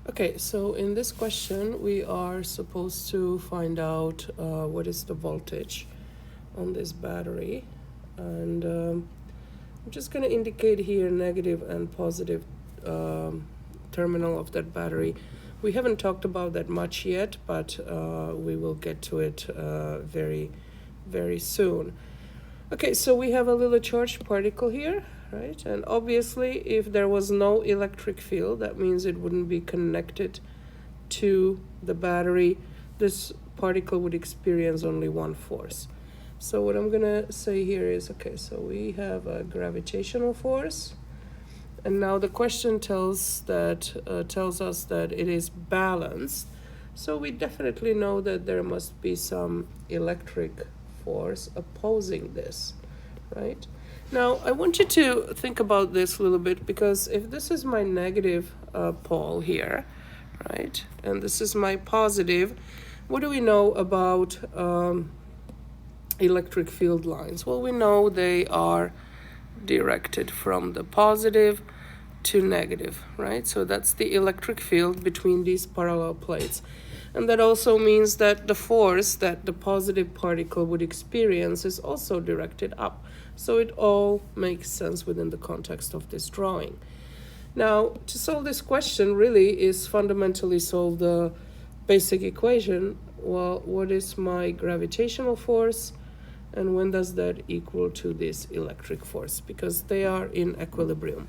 Okay, so in this question, we are supposed to find out what is the voltage on this battery. And I'm just going to indicate here negative and positive terminal of that battery. We haven't talked about that much yet, but we will get to it very, very soon. Okay, so we have a little charged particle here, right? And obviously, if there was no electric field, that means it wouldn't be connected to the battery. This particle would experience only one force. So what I'm gonna say here is, okay, so we have a gravitational force, and now the question tells us that it is balanced. So we definitely know that there must be some electric force opposing this, right? Now I want you to think about this a little bit, because if this is my negative pole here, right, and this is my positive, what do we know about electric field lines? Well, we know they are directed from the positive to negative, right? So that's the electric field between these parallel plates. And that also means that the force that the positive particle would experience is also directed up. So it all makes sense within the context of this drawing. Now, to solve this question really is fundamentally solve the basic equation. Well, what is my gravitational force? And when does that equal to this electric force? Because they are in equilibrium.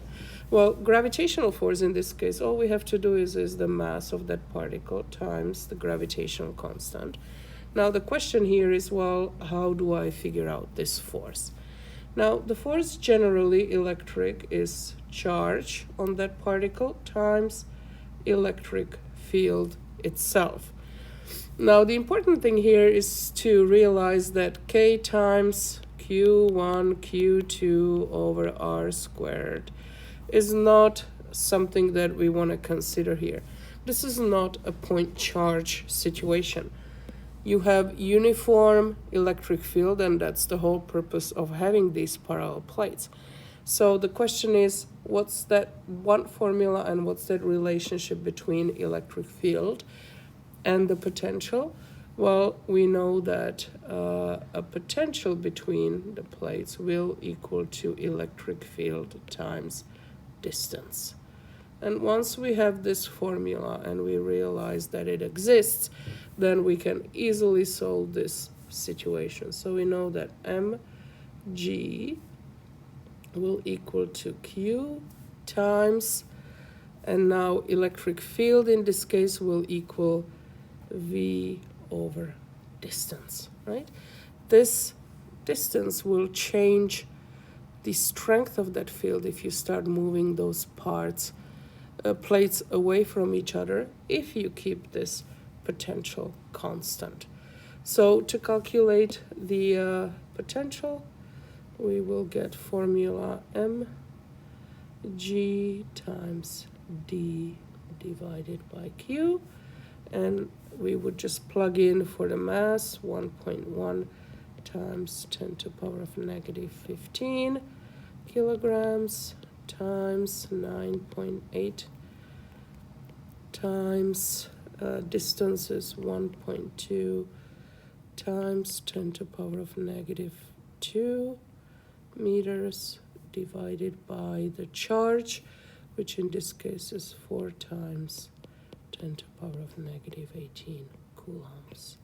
Well, gravitational force in this case, all we have to do is the mass of that particle times the gravitational constant. Now the question here is, well, how do I figure out this force? Now the force generally electric is charge on that particle times electric field itself. Now the important thing here is to realize that K times Q1 Q2 over R squared is not something that we want to consider here. This is not a point charge situation. You have uniform electric field, and that's the whole purpose of having these parallel plates. So the question is, what's that one formula and what's that relationship between electric field and the potential? Well, we know that a potential between the plates will equal to electric field times distance. And once we have this formula and we realize that it exists, then we can easily solve this situation. So we know that mg will equal to q times, and now electric field in this case will equal v over distance, right? This distance will change the strength of that field if you start moving those plates away from each other, if you keep this potential constant. So to calculate the potential, we will get formula mg times d divided by q, and we would just plug in for the mass 1.1 times 10 to the power of negative 15 kilograms times 9.8 times distance is 1.2 times 10 to the power of negative 2 meters divided by the charge, which in this case is 4 times 10 to the power of negative 18 coulombs.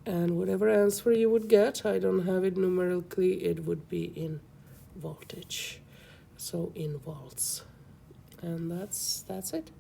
And whatever answer you would get, I don't have it numerically, it would be in voltage, so in volts. And that's it.